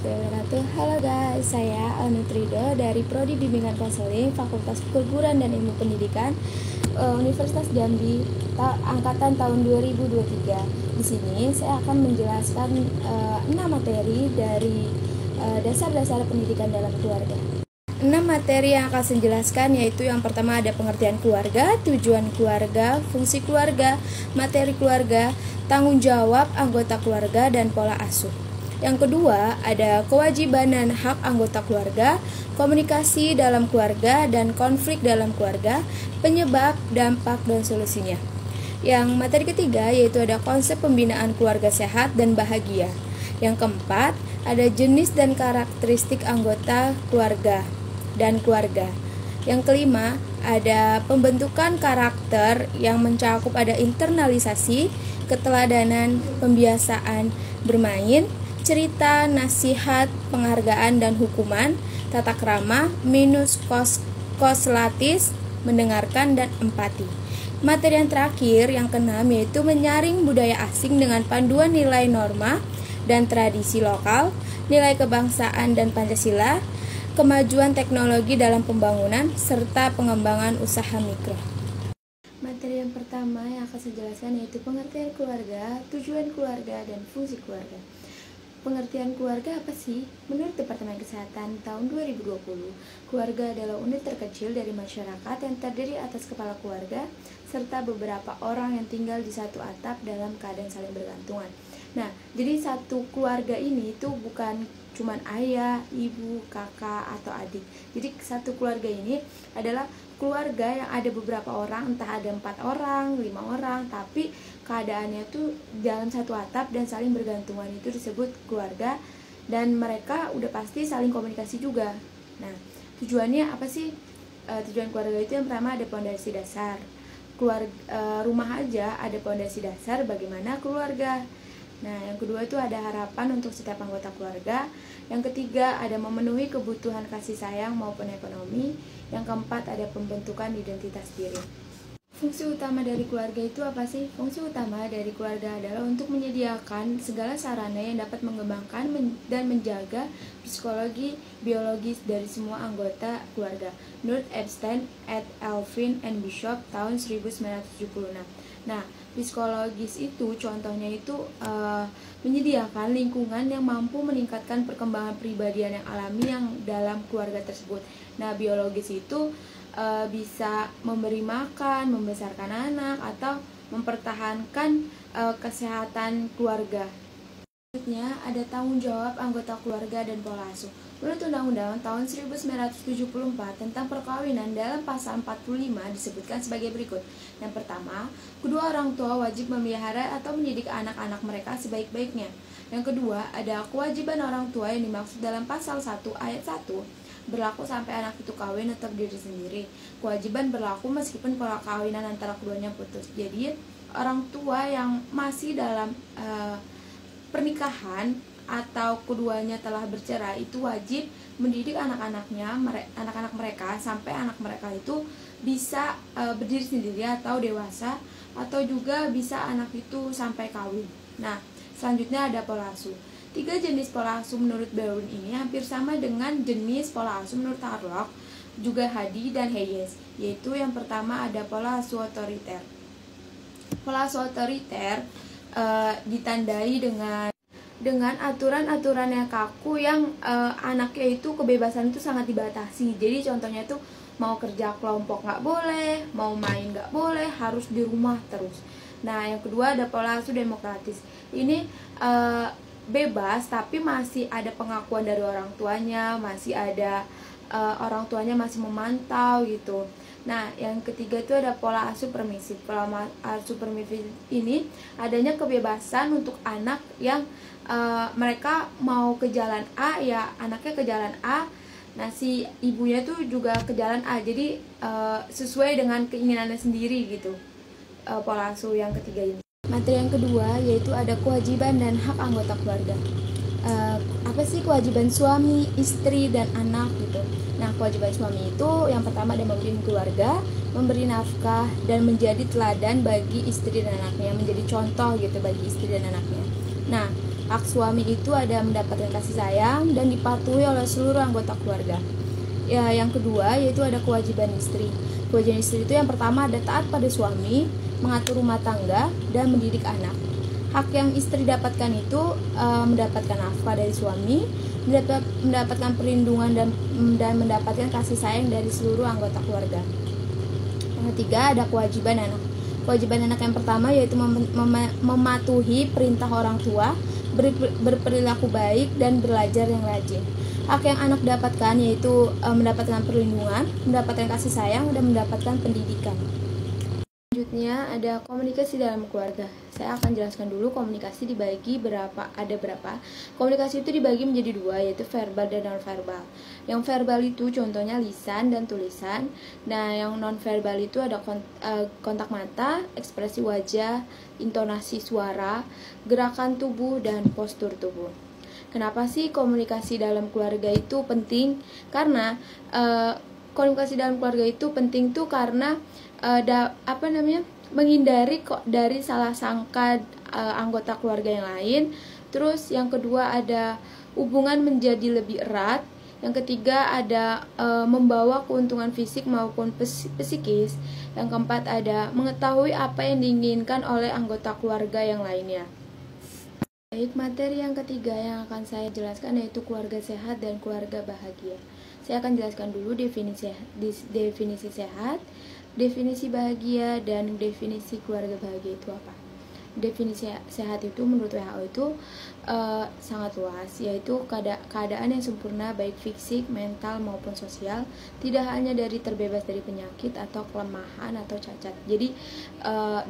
warahmatullahi wabarakatuh. Halo guys, saya Alnutrido dari Prodi Bimbingan Konseling Fakultas Keguruan dan Ilmu Pendidikan Universitas Jambi angkatan tahun 2023. Di sini saya akan menjelaskan 6 materi dari dasar-dasar pendidikan dalam keluarga. 6 materi yang akan saya jelaskan yaitu yang pertama ada pengertian keluarga, tujuan keluarga, fungsi keluarga, materi keluarga, tanggung jawab anggota keluarga, dan pola asuh. Yang kedua ada kewajiban dan hak anggota keluarga, komunikasi dalam keluarga dan konflik dalam keluarga, penyebab, dampak, dan solusinya. Yang materi ketiga yaitu ada konsep pembinaan keluarga sehat dan bahagia. Yang keempat ada jenis dan karakteristik anggota keluarga dan keluarga. Yang kelima ada pembentukan karakter yang mencakup ada internalisasi, keteladanan, pembiasaan bermain, cerita, nasihat, penghargaan dan hukuman, tata krama, minus koslatis, mendengarkan, dan empati. Materi yang terakhir yang keenam yaitu menyaring budaya asing dengan panduan nilai norma dan tradisi lokal, nilai kebangsaan dan Pancasila, kemajuan teknologi dalam pembangunan, serta pengembangan usaha mikro. Materi yang pertama yang akan saya jelaskan yaitu pengertian keluarga, tujuan keluarga, dan fungsi keluarga. Pengertian keluarga apa sih? Menurut Departemen Kesehatan tahun 2020, keluarga adalah unit terkecil dari masyarakat yang terdiri atas kepala keluarga serta beberapa orang yang tinggal di satu atap dalam keadaan saling bergantungan. Nah, jadi satu keluarga ini itu bukan cuman ayah, ibu, kakak, atau adik. Jadi satu keluarga ini adalah keluarga yang ada beberapa orang, entah ada 4 orang, 5 orang, tapi keadaannya tuh dalam satu atap dan saling bergantungan, itu disebut keluarga. Dan mereka udah pasti saling komunikasi juga. Nah, tujuannya apa sih? Tujuan keluarga itu yang pertama ada pondasi dasar. Rumah aja ada pondasi dasar, bagaimana keluarga. Nah, yang kedua itu ada harapan untuk setiap anggota keluarga. Yang ketiga ada memenuhi kebutuhan kasih sayang maupun ekonomi. Yang keempat ada pembentukan identitas diri. Fungsi utama dari keluarga itu apa sih? Fungsi utama dari keluarga adalah untuk menyediakan segala sarana yang dapat mengembangkan dan menjaga psikologi, biologis dari semua anggota keluarga. Menurut Epstein et Elvin and Bishop tahun 1976. Nah, psikologis itu contohnya itu menyediakan lingkungan yang mampu meningkatkan perkembangan pribadian yang alami yang dalam keluarga tersebut. Nah, biologis itu bisa memberi makan, membesarkan anak, atau mempertahankan kesehatan keluarga. Selanjutnya ada tanggung jawab anggota keluarga dan pola asuh. Menurut Undang-Undang tahun 1974 tentang perkawinan dalam pasal 45 disebutkan sebagai berikut. Yang pertama, kedua orang tua wajib memelihara atau mendidik anak-anak mereka sebaik-baiknya. Yang kedua, ada kewajiban orang tua yang dimaksud dalam pasal 1 ayat 1 berlaku sampai anak itu kawin atau berdiri sendiri. Kewajiban berlaku meskipun perkawinan antara keduanya putus. Jadi, orang tua yang masih dalam pernikahan atau keduanya telah bercerai itu wajib mendidik anak-anak mereka sampai anak mereka itu bisa berdiri sendiri atau dewasa, atau juga bisa anak itu sampai kawin. Nah, selanjutnya ada pola asuh. 3 jenis pola asuh menurut Berwin ini hampir sama dengan jenis pola asuh menurut Harlock, juga Hadi dan Hayes, yaitu yang pertama ada pola asuh otoriter. Pola asuh otoriter ditandai dengan aturan-aturan yang kaku yang anaknya itu kebebasan itu sangat dibatasi. Jadi contohnya itu mau kerja kelompok nggak boleh, mau main nggak boleh, harus di rumah terus. Nah, yang kedua ada pola asuh demokratis. Ini bebas tapi masih ada pengakuan dari orang tuanya, masih ada orang tuanya masih memantau gitu. Nah, yang ketiga itu ada pola asuh permisif. Pola asuh permisif ini adanya kebebasan untuk anak yang mereka mau ke jalan A, ya anaknya ke jalan A. Nah, si ibunya tuh juga ke jalan A. Jadi sesuai dengan keinginannya sendiri gitu. Pola asuh yang ketiga ini. Materi yang kedua yaitu ada kewajiban dan hak anggota keluarga. Apa sih kewajiban suami, istri, dan anak gitu. Nah, kewajiban suami itu yang pertama ada membimbing keluarga, memberi nafkah, dan menjadi teladan bagi istri dan anaknya, menjadi contoh gitu bagi istri dan anaknya. Nah, Hak suami itu ada mendapatkan kasih sayang dan dipatuhi oleh seluruh anggota keluarga. Ya, yang kedua yaitu ada kewajiban istri. Kewajiban istri itu yang pertama ada taat pada suami, mengatur rumah tangga, dan mendidik anak. Hak yang istri dapatkan itu mendapatkan nafkah dari suami, mendapatkan perlindungan dan mendapatkan kasih sayang dari seluruh anggota keluarga. Yang ketiga ada kewajiban anak. Kewajiban anak yang pertama yaitu mematuhi perintah orang tua, berperilaku baik, dan belajar yang rajin. Hak yang anak dapatkan yaitu mendapatkan perlindungan, mendapatkan kasih sayang, dan mendapatkan pendidikan. Selanjutnya ada komunikasi dalam keluarga. Saya akan jelaskan dulu komunikasi dibagi ada berapa. Komunikasi itu dibagi menjadi dua, yaitu verbal dan non-verbal. Yang verbal itu contohnya lisan dan tulisan. Nah, yang non-verbal itu ada kontak mata, ekspresi wajah, intonasi suara, gerakan tubuh, dan postur tubuh. Kenapa sih komunikasi dalam keluarga itu penting? Karena komunikasi dalam keluarga itu penting tuh karena menghindari dari salah sangka anggota keluarga yang lain. Terus yang kedua ada hubungan menjadi lebih erat. Yang ketiga ada membawa keuntungan fisik maupun psikis. Yang keempat ada mengetahui apa yang diinginkan oleh anggota keluarga yang lainnya. Baik, materi yang ketiga yang akan saya jelaskan yaitu keluarga sehat dan keluarga bahagia. Saya akan jelaskan dulu definisi sehat, definisi bahagia, dan definisi keluarga bahagia itu apa. Definisi sehat itu menurut WHO itu sangat luas, yaitu keadaan yang sempurna baik fisik, mental, maupun sosial, tidak hanya dari terbebas dari penyakit atau kelemahan atau cacat. Jadi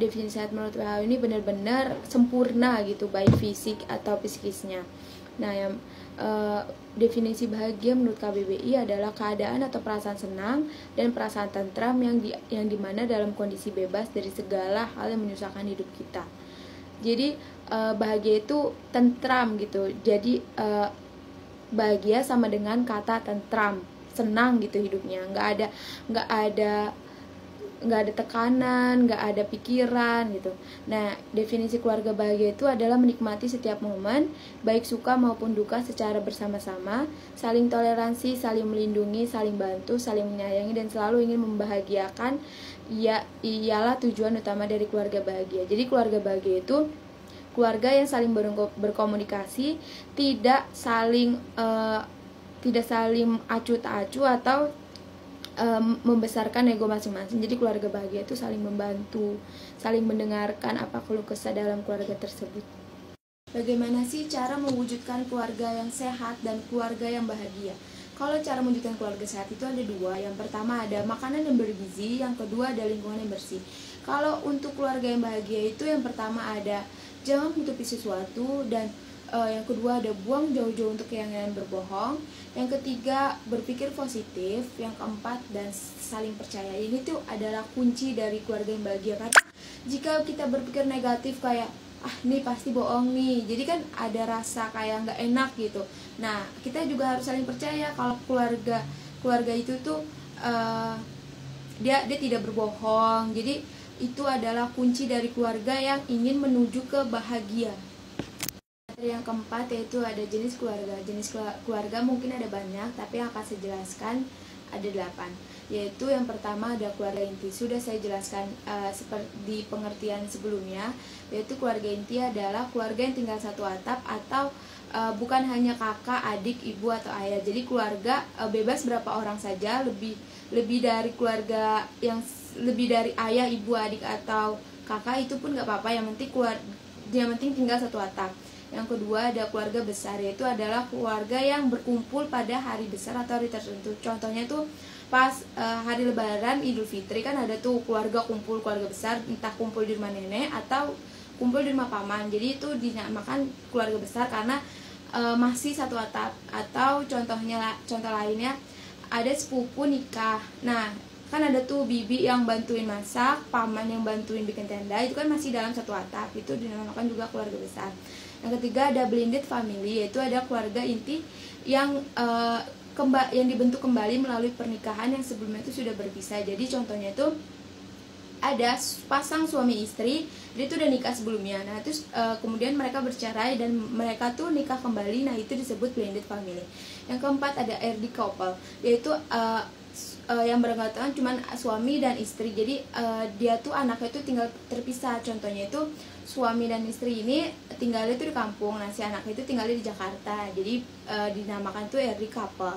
definisi sehat menurut WHO ini benar-benar sempurna gitu, baik fisik atau psikisnya. Nah, yang definisi bahagia menurut KBBI adalah keadaan atau perasaan senang dan perasaan tentram yang dimana dalam kondisi bebas dari segala hal yang menyusahkan hidup kita. Jadi bahagia itu tentram gitu. Jadi bahagia sama dengan kata tentram, senang gitu hidupnya, nggak ada tekanan, nggak ada pikiran gitu. Nah, definisi keluarga bahagia itu adalah menikmati setiap momen, baik suka maupun duka secara bersama-sama, saling toleransi, saling melindungi, saling bantu, saling menyayangi, dan selalu ingin membahagiakan. Ialah tujuan utama dari keluarga bahagia. Jadi keluarga bahagia itu keluarga yang saling berkomunikasi, tidak saling acuh tak acuh atau membesarkan ego masing-masing. Jadi keluarga bahagia itu saling membantu, saling mendengarkan apa keluh kesah dalam keluarga tersebut. Bagaimana sih cara mewujudkan keluarga yang sehat dan keluarga yang bahagia? Kalau cara mewujudkan keluarga sehat itu ada dua. Yang pertama ada makanan yang bergizi, yang kedua ada lingkungan yang bersih. Kalau untuk keluarga yang bahagia itu yang pertama ada jangan menutupi sesuatu, dan yang kedua ada buang jauh-jauh untuk yang berbohong. Yang ketiga berpikir positif. Yang keempat dan saling percaya. Ini tuh adalah kunci dari keluarga yang bahagia. Karena jika kita berpikir negatif kayak ini pasti bohong nih, jadi kan ada rasa kayak nggak enak gitu. Nah, kita juga harus saling percaya kalau keluarga itu tuh dia tidak berbohong. Jadi itu adalah kunci dari keluarga yang ingin menuju ke bahagia. Yang keempat yaitu ada jenis keluarga. Jenis keluarga mungkin ada banyak, tapi yang akan saya jelaskan ada 8. Yaitu yang pertama ada keluarga inti. Sudah saya jelaskan seperti di pengertian sebelumnya, yaitu keluarga inti adalah keluarga yang tinggal satu atap atau bukan hanya kakak, adik, ibu atau ayah. Jadi keluarga bebas berapa orang saja, lebih dari keluarga yang lebih dari ayah, ibu, adik atau kakak itu pun nggak apa-apa. Yang penting tinggal satu atap. Yang kedua ada keluarga besar, yaitu adalah keluarga yang berkumpul pada hari besar atau hari tertentu. Contohnya tuh pas hari lebaran, Idul Fitri kan ada tuh keluarga kumpul, keluarga besar, entah kumpul di rumah nenek atau kumpul di rumah paman. Jadi itu dinamakan keluarga besar karena masih satu atap. Atau contoh lainnya ada sepupu nikah. Nah, kan ada tuh bibi yang bantuin masak, paman yang bantuin bikin tenda, itu kan masih dalam satu atap. Itu dinamakan juga keluarga besar. Yang ketiga ada blended family, yaitu ada keluarga inti yang dibentuk kembali melalui pernikahan yang sebelumnya itu sudah berpisah. Jadi contohnya itu ada pasang suami istri, dia tuh udah nikah sebelumnya. Nah, terus kemudian mereka bercerai dan mereka tuh nikah kembali. Nah, itu disebut blended family. Yang keempat ada RD couple, yaitu yang beranggotakan cuman suami dan istri. Jadi dia tuh anaknya tuh tinggal terpisah. Contohnya itu suami dan istri ini tinggalnya tuh di kampung. Nah, si anaknya itu tinggalnya di Jakarta. Jadi dinamakan tuh RD couple.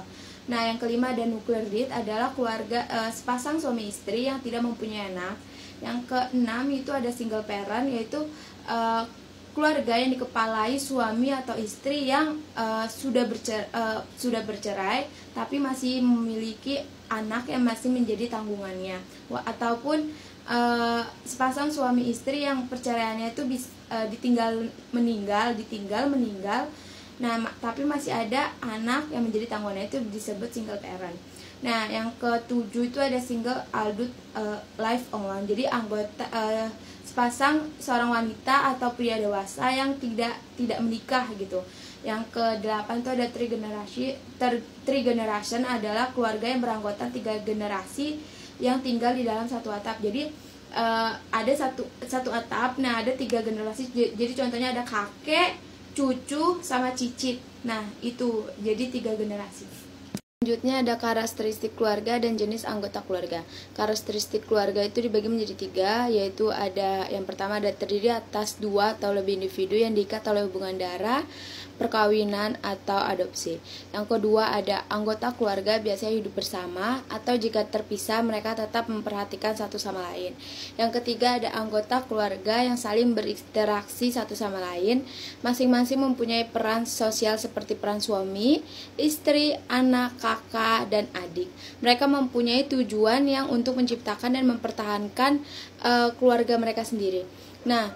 Nah, yang kelima ada nuclear death, adalah keluarga sepasang suami istri yang tidak mempunyai anak. Yang keenam itu ada single parent, yaitu keluarga yang dikepalai suami atau istri yang sudah bercerai tapi masih memiliki anak yang masih menjadi tanggungannya, ataupun sepasang suami istri yang perceraiannya itu ditinggal meninggal. Nah, tapi masih ada anak yang menjadi tanggungannya, itu disebut single parent. Nah, yang ketujuh itu ada single adult life only. Jadi anggota sepasang seorang wanita atau pria dewasa yang tidak menikah gitu. Yang kedelapan itu ada three generation, adalah keluarga yang beranggotakan 3 generasi yang tinggal di dalam satu atap. Jadi ada satu atap. Nah, ada 3 generasi. Jadi contohnya ada kakek, cucu, sama cicit. Nah, itu jadi 3 generasi. Selanjutnya ada karakteristik keluarga dan jenis anggota keluarga. Karakteristik keluarga itu dibagi menjadi 3, yaitu ada yang pertama ada terdiri atas 2 atau lebih individu yang diikat oleh hubungan darah, perkawinan, atau adopsi. Yang kedua ada anggota keluarga biasanya hidup bersama, atau jika terpisah mereka tetap memperhatikan satu sama lain. Yang ketiga ada anggota keluarga yang saling berinteraksi satu sama lain, masing-masing mempunyai peran sosial seperti peran suami, istri, anak, kakak, dan adik. Mereka mempunyai tujuan yang untuk menciptakan dan mempertahankan keluarga mereka sendiri. Nah,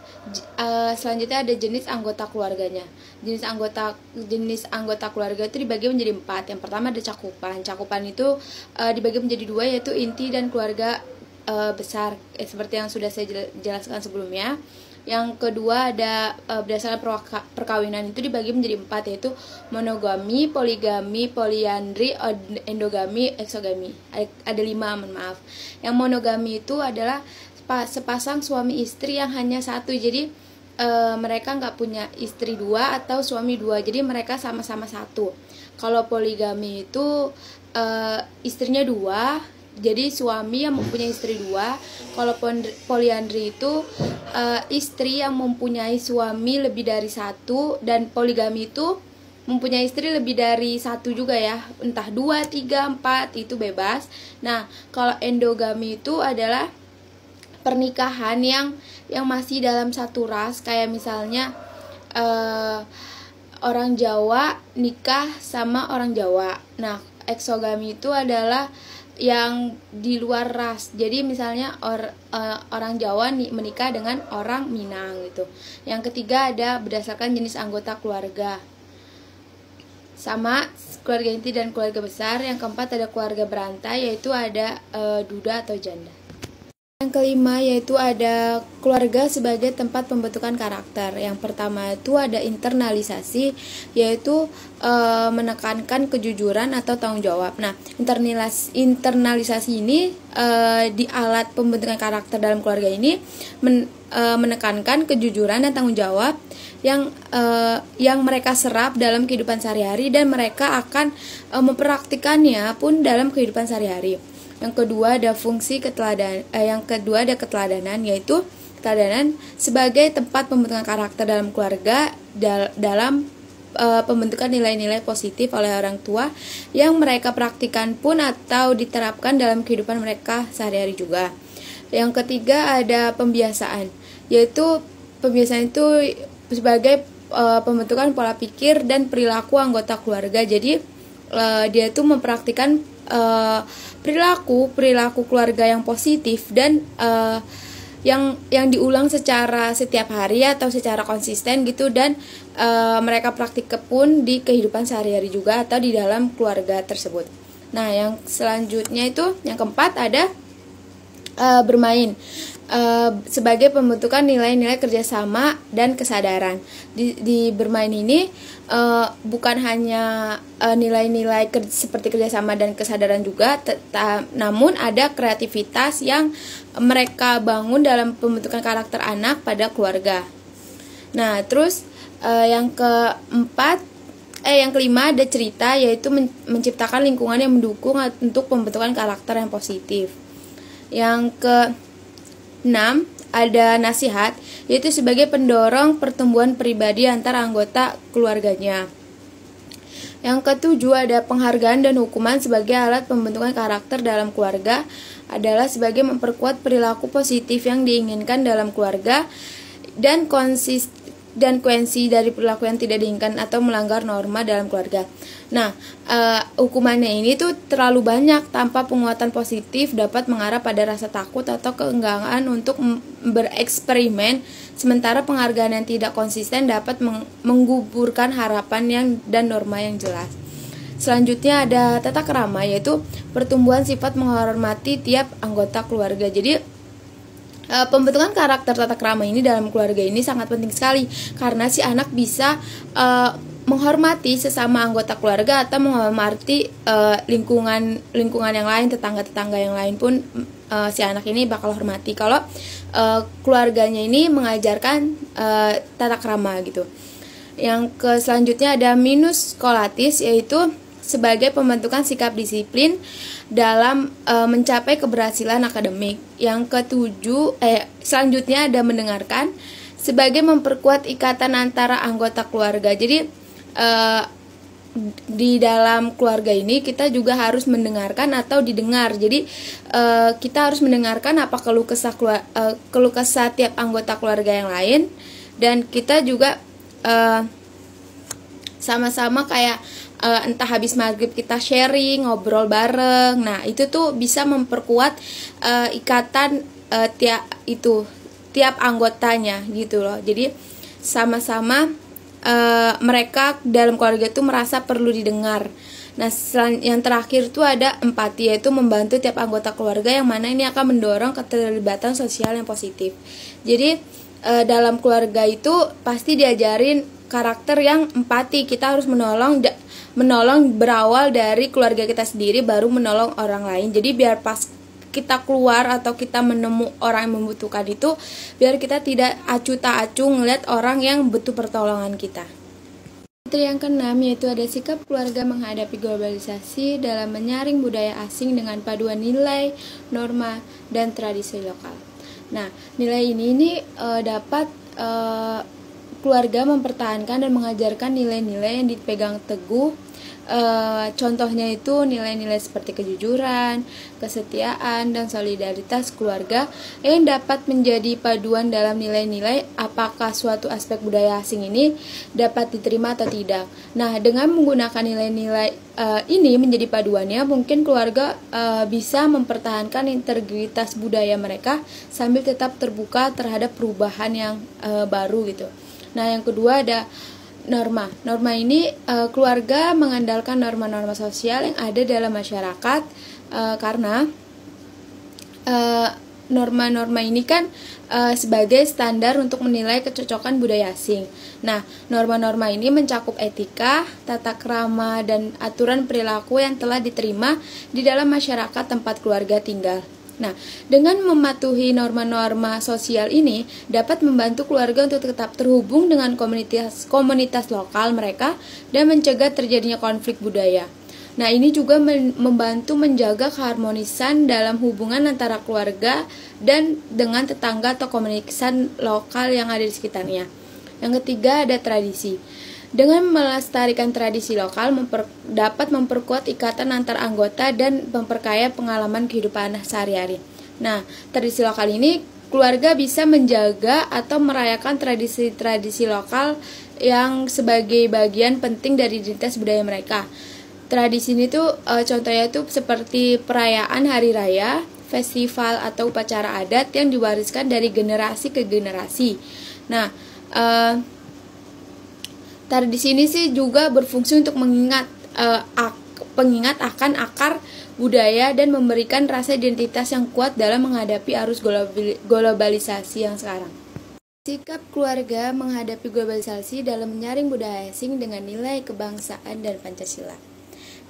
selanjutnya ada jenis anggota keluarganya. Jenis anggota keluarga itu dibagi menjadi 4. Yang pertama ada cakupan. Cakupan itu dibagi menjadi 2, yaitu inti dan keluarga besar, seperti yang sudah saya jelaskan sebelumnya. Yang kedua ada berdasarkan perkawinan, itu dibagi menjadi 4, yaitu monogami, poligami, poliandri, endogami, eksogami. Ada 5, mohon maaf. Yang monogami itu adalah sepasang suami istri yang hanya satu. Jadi mereka nggak punya istri 2 atau suami 2, jadi mereka sama-sama satu. Kalau poligami itu istrinya 2, jadi suami yang mempunyai istri 2. Kalau poliandri itu istri yang mempunyai suami lebih dari 1, dan poligami itu mempunyai istri lebih dari 1 juga ya, entah 2, 3, 4, itu bebas. Nah, kalau endogami itu adalah pernikahan yang masih dalam satu ras, kayak misalnya orang Jawa nikah sama orang Jawa. Nah, eksogami itu adalah yang di luar ras. Jadi misalnya orang Jawa menikah dengan orang Minang gitu. Yang ketiga ada berdasarkan jenis anggota keluarga, sama keluarga inti dan keluarga besar. Yang keempat ada keluarga berantai, yaitu ada duda atau janda. Yang kelima yaitu ada keluarga sebagai tempat pembentukan karakter. Yang pertama itu ada internalisasi, yaitu menekankan kejujuran atau tanggung jawab. Nah, internalisasi ini di alat pembentukan karakter dalam keluarga ini menekankan kejujuran dan tanggung jawab yang mereka serap dalam kehidupan sehari-hari, dan mereka akan mempraktikannya pun dalam kehidupan sehari-hari. Yang kedua ada keteladanan, yaitu keteladanan sebagai tempat pembentukan karakter dalam keluarga dalam pembentukan nilai-nilai positif oleh orang tua yang mereka praktikkan pun atau diterapkan dalam kehidupan mereka sehari-hari juga. Yang ketiga ada pembiasaan, yaitu pembiasaan itu sebagai pembentukan pola pikir dan perilaku anggota keluarga. Jadi dia itu mempraktikkan perilaku keluarga yang positif dan yang diulang secara setiap hari atau secara konsisten gitu, dan mereka praktik pun di kehidupan sehari-hari juga atau di dalam keluarga tersebut. Nah, yang selanjutnya itu yang keempat ada bermain sebagai pembentukan nilai-nilai kerjasama dan kesadaran. Di bermain ini bukan hanya nilai-nilai seperti kerjasama dan kesadaran juga, namun ada kreativitas yang mereka bangun dalam pembentukan karakter anak pada keluarga. Nah, terus yang kelima ada cerita, yaitu menciptakan lingkungan yang mendukung untuk pembentukan karakter yang positif. Yang ke-6 ada nasihat, yaitu sebagai pendorong pertumbuhan pribadi antar anggota keluarganya. Yang ke-7 ada penghargaan dan hukuman sebagai alat pembentukan karakter dalam keluarga, adalah sebagai memperkuat perilaku positif yang diinginkan dalam keluarga dan konsekuensi dari perilaku yang tidak diinginkan atau melanggar norma dalam keluarga. Nah, hukumannya ini tuh terlalu banyak tanpa penguatan positif dapat mengarah pada rasa takut atau keengganan untuk bereksperimen, sementara penghargaan yang tidak konsisten dapat menggugurkan harapan dan norma yang jelas. Selanjutnya ada tata krama, yaitu pertumbuhan sifat menghormati tiap anggota keluarga. Jadi pembentukan karakter tata krama ini dalam keluarga ini sangat penting sekali, karena si anak bisa menghormati sesama anggota keluarga atau menghormati lingkungan yang lain, tetangga yang lain pun si anak ini bakal hormati kalau keluarganya ini mengajarkan tata krama gitu. Yang selanjutnya ada minus kolatis, yaitu sebagai pembentukan sikap disiplin dalam mencapai keberhasilan akademik. Yang ke-7 selanjutnya ada mendengarkan sebagai memperkuat ikatan antara anggota keluarga. Jadi di dalam keluarga ini kita juga harus mendengarkan atau didengar. Jadi kita harus mendengarkan apa keluh kesah tiap anggota keluarga yang lain, dan kita juga sama-sama kayak entah habis maghrib kita sharing, ngobrol bareng. Nah, itu tuh bisa memperkuat ikatan tiap anggotanya gitu loh. Jadi sama-sama mereka dalam keluarga itu merasa perlu didengar. Nah, yang terakhir tuh ada empati, yaitu membantu tiap anggota keluarga, yang mana ini akan mendorong keterlibatan sosial yang positif. Jadi dalam keluarga itu pasti diajarin karakter yang empati. Kita harus menolong berawal dari keluarga kita sendiri, baru menolong orang lain. Jadi biar pas kita keluar atau kita menemu orang yang membutuhkan itu, biar kita tidak acuh tak acuh ngeliat orang yang butuh pertolongan kita. Yang ke-6 yaitu ada sikap keluarga menghadapi globalisasi dalam menyaring budaya asing dengan paduan nilai, norma, dan tradisi lokal. Nah, nilai ini dapat keluarga mempertahankan dan mengajarkan nilai-nilai yang dipegang teguh. Contohnya itu nilai-nilai seperti kejujuran, kesetiaan, dan solidaritas keluarga yang dapat menjadi paduan dalam nilai-nilai apakah suatu aspek budaya asing ini dapat diterima atau tidak. Nah, dengan menggunakan nilai-nilai ini menjadi paduannya, mungkin keluarga bisa mempertahankan integritas budaya mereka sambil tetap terbuka terhadap perubahan yang baru gitu. Nah, yang kedua ada norma. Norma ini keluarga mengandalkan norma-norma sosial yang ada dalam masyarakat, karena norma-norma ini kan sebagai standar untuk menilai kecocokan budaya asing. Nah, norma-norma ini mencakup etika, tata krama, dan aturan perilaku yang telah diterima di dalam masyarakat tempat keluarga tinggal. Nah, dengan mematuhi norma-norma sosial ini dapat membantu keluarga untuk tetap terhubung dengan komunitas lokal mereka dan mencegah terjadinya konflik budaya. Nah, ini juga membantu menjaga keharmonisan dalam hubungan antara keluarga dan dengan tetangga atau komunitas lokal yang ada di sekitarnya. Yang ketiga ada tradisi. Dengan melestarikan tradisi lokal dapat memperkuat ikatan antar anggota dan memperkaya pengalaman kehidupan sehari-hari. Nah, tradisi lokal ini keluarga bisa menjaga atau merayakan tradisi-tradisi lokal yang sebagai bagian penting dari identitas budaya mereka. Tradisi ini tuh contohnya tuh seperti perayaan hari raya, festival atau upacara adat yang diwariskan dari generasi ke generasi. Nah, tradisi ini sih juga berfungsi untuk mengingat pengingat akan akar budaya dan memberikan rasa identitas yang kuat dalam menghadapi arus globalisasi yang sekarang. Sikap keluarga menghadapi globalisasi dalam menyaring budaya asing dengan nilai kebangsaan dan Pancasila.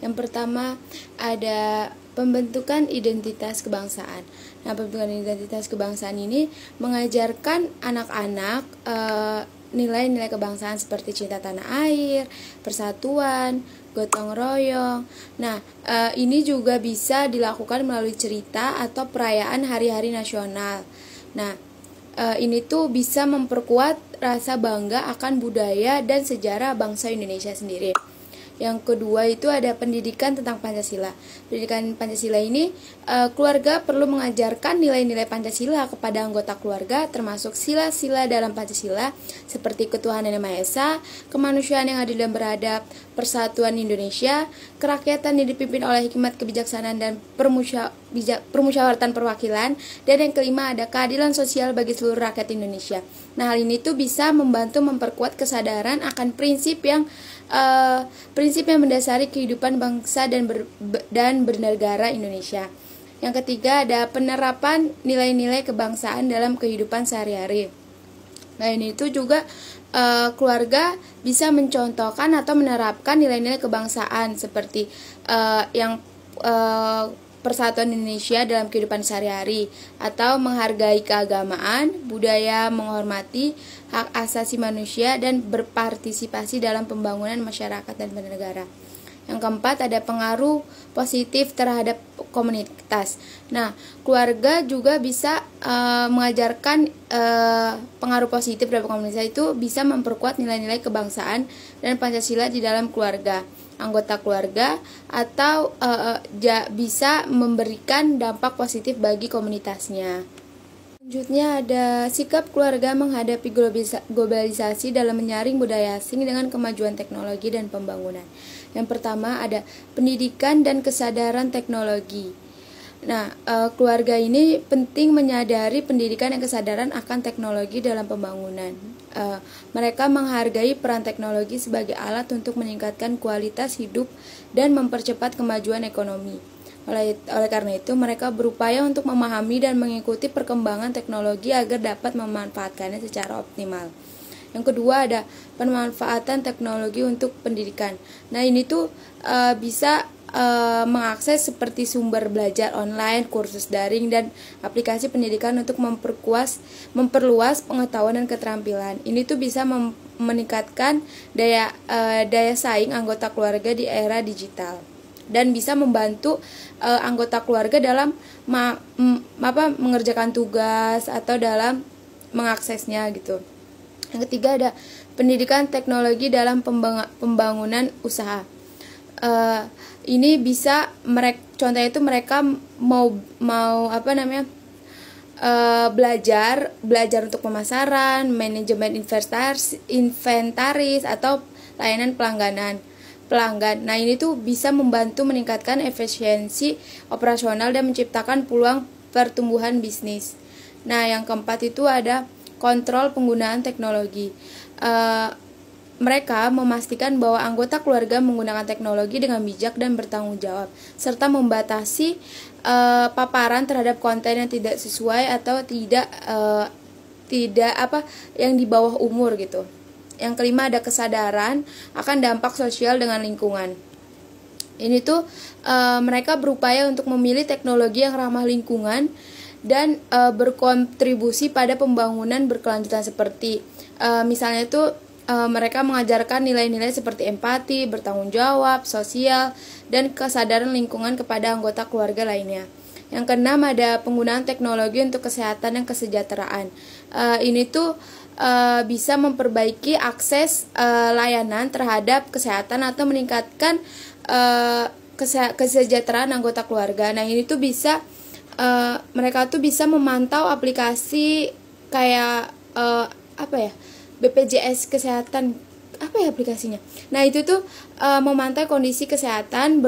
Yang pertama ada pembentukan identitas kebangsaan. Nah, pembentukan identitas kebangsaan ini mengajarkan anak-anak nilai-nilai kebangsaan seperti cinta tanah air, persatuan, gotong royong. Nah, ini juga bisa dilakukan melalui cerita atau perayaan hari-hari nasional. Nah, ini tuh bisa memperkuat rasa bangga akan budaya dan sejarah bangsa Indonesia sendiri. Yang kedua itu ada pendidikan tentang Pancasila. Pendidikan Pancasila ini keluarga perlu mengajarkan nilai-nilai Pancasila kepada anggota keluarga, termasuk sila-sila dalam Pancasila seperti ketuhanan yang Maha Esa, kemanusiaan yang adil dan beradab, persatuan Indonesia, kerakyatan yang dipimpin oleh hikmat kebijaksanaan dan permusyawaratan perwakilan, dan yang kelima ada keadilan sosial bagi seluruh rakyat Indonesia. Nah, hal ini tuh bisa membantu memperkuat kesadaran akan prinsip yang mendasari kehidupan bangsa dan bernegara Indonesia. Yang ketiga ada penerapan nilai-nilai kebangsaan dalam kehidupan sehari-hari. Nah, ini itu juga keluarga bisa mencontohkan atau menerapkan nilai-nilai kebangsaan seperti persatuan Indonesia dalam kehidupan sehari-hari, atau menghargai keagamaan, budaya, menghormati hak asasi manusia, dan berpartisipasi dalam pembangunan masyarakat dan bernegara. Yang keempat ada pengaruh positif terhadap komunitas. Nah, keluarga juga bisa mengajarkan pengaruh positif terhadap komunitas, itu bisa memperkuat nilai-nilai kebangsaan dan Pancasila di dalam keluarga, anggota keluarga, atau bisa memberikan dampak positif bagi komunitasnya. Selanjutnya ada sikap keluarga menghadapi globalisasi dalam menyaring budaya asing dengan kemajuan teknologi dan pembangunan. Yang pertama ada pendidikan dan kesadaran teknologi. Nah, keluarga ini penting menyadari pendidikan dan kesadaran akan teknologi dalam pembangunan. Mereka menghargai peran teknologi sebagai alat untuk meningkatkan kualitas hidup dan mempercepat kemajuan ekonomi. Oleh karena itu, mereka berupaya untuk memahami dan mengikuti perkembangan teknologi agar dapat memanfaatkannya secara optimal. Yang kedua ada pemanfaatan teknologi untuk pendidikan. Nah, ini tuh bisa mengakses seperti sumber belajar online, kursus daring, dan aplikasi pendidikan untuk memperluas pengetahuan dan keterampilan. Ini tuh bisa meningkatkan daya saing anggota keluarga di era digital, dan bisa membantu anggota keluarga dalam mengerjakan tugas atau dalam mengaksesnya gitu. Yang ketiga ada pendidikan teknologi dalam pembangunan usaha. Ini bisa contohnya itu mereka mau belajar untuk pemasaran, manajemen inventaris, atau layanan pelanggan. Nah, ini tuh bisa membantu meningkatkan efisiensi operasional dan menciptakan peluang pertumbuhan bisnis. Nah, yang keempat itu ada kontrol penggunaan teknologi. Mereka memastikan bahwa anggota keluarga menggunakan teknologi dengan bijak dan bertanggung jawab, serta membatasi paparan terhadap konten yang tidak sesuai atau tidak yang di bawah umur gitu. Yang kelima ada kesadaran akan dampak sosial dengan lingkungan. Ini tuh mereka berupaya untuk memilih teknologi yang ramah lingkungan dan berkontribusi pada pembangunan berkelanjutan seperti misalnya itu mereka mengajarkan nilai-nilai seperti empati, bertanggung jawab, sosial, dan kesadaran lingkungan kepada anggota keluarga lainnya. Yang keenam ada penggunaan teknologi untuk kesehatan dan kesejahteraan. Ini tuh bisa memperbaiki akses layanan terhadap kesehatan atau meningkatkan kesejahteraan anggota keluarga. Nah, ini tuh bisa mereka tuh bisa memantau aplikasi kayak BPJS kesehatan, aplikasinya. Nah, itu tuh memantau kondisi kesehatan,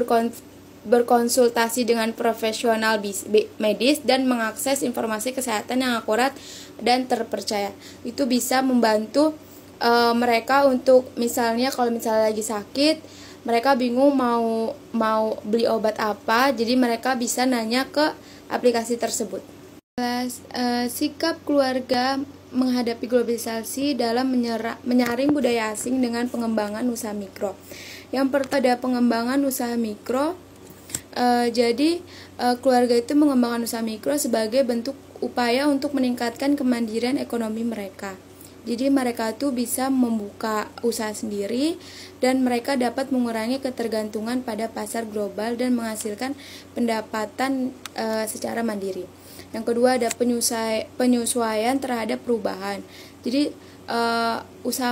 berkonsultasi dengan profesional medis, dan mengakses informasi kesehatan yang akurat dan terpercaya. Itu bisa membantu mereka untuk misalnya kalau misalnya lagi sakit, mereka bingung mau beli obat apa, jadi mereka bisa nanya ke aplikasi tersebut. Sikap keluarga menghadapi globalisasi dalam menyaring budaya asing dengan pengembangan usaha mikro. Yang pertama ada pengembangan usaha mikro. Jadi keluarga itu mengembangkan usaha mikro sebagai bentuk upaya untuk meningkatkan kemandirian ekonomi mereka. Jadi mereka tuh bisa membuka usaha sendiri dan mereka dapat mengurangi ketergantungan pada pasar global dan menghasilkan pendapatan secara mandiri. Yang kedua ada penyesuaian terhadap perubahan. Jadi usaha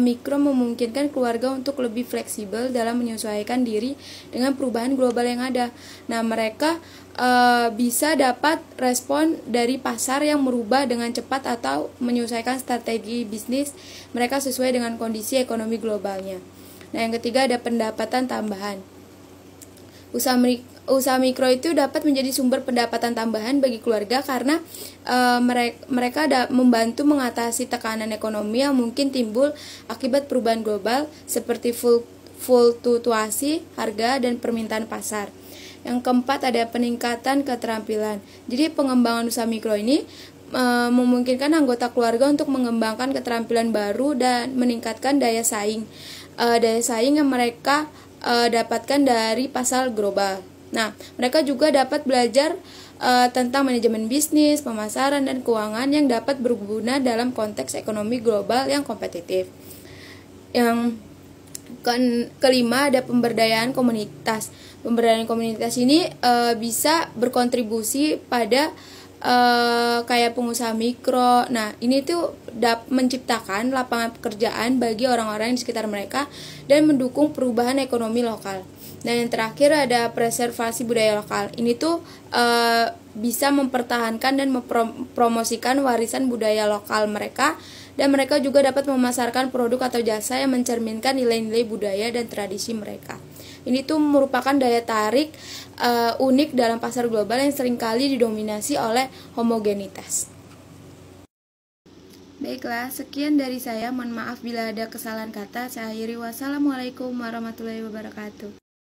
mikro memungkinkan keluarga untuk lebih fleksibel dalam menyesuaikan diri dengan perubahan global yang ada. Nah, mereka bisa dapat respon dari pasar yang merubah dengan cepat atau menyesuaikan strategi bisnis mereka sesuai dengan kondisi ekonomi globalnya. Nah, yang ketiga ada pendapatan tambahan. Usaha mikro itu dapat menjadi sumber pendapatan tambahan bagi keluarga karena mereka membantu mengatasi tekanan ekonomi yang mungkin timbul akibat perubahan global seperti fluktuasi harga dan permintaan pasar. Yang keempat ada peningkatan keterampilan. Jadi pengembangan usaha mikro ini memungkinkan anggota keluarga untuk mengembangkan keterampilan baru dan meningkatkan daya saing yang mereka dapatkan dari pasar global. Nah, mereka juga dapat belajar tentang manajemen bisnis, pemasaran, dan keuangan yang dapat berguna dalam konteks ekonomi global yang kompetitif. Yang kelima ada pemberdayaan komunitas. Pemberdayaan komunitas ini bisa berkontribusi pada kayak pengusaha mikro. Nah, ini tuh menciptakan lapangan pekerjaan bagi orang-orang di sekitar mereka dan mendukung perubahan ekonomi lokal. Dan yang terakhir ada preservasi budaya lokal. Ini tuh bisa mempertahankan dan mempromosikan warisan budaya lokal mereka, dan mereka juga dapat memasarkan produk atau jasa yang mencerminkan nilai-nilai budaya dan tradisi mereka. Ini tuh merupakan daya tarik unik dalam pasar global yang seringkali didominasi oleh homogenitas. Baiklah, sekian dari saya. Mohon maaf bila ada kesalahan kata. Saya akhiri. Wassalamualaikum warahmatullahi wabarakatuh.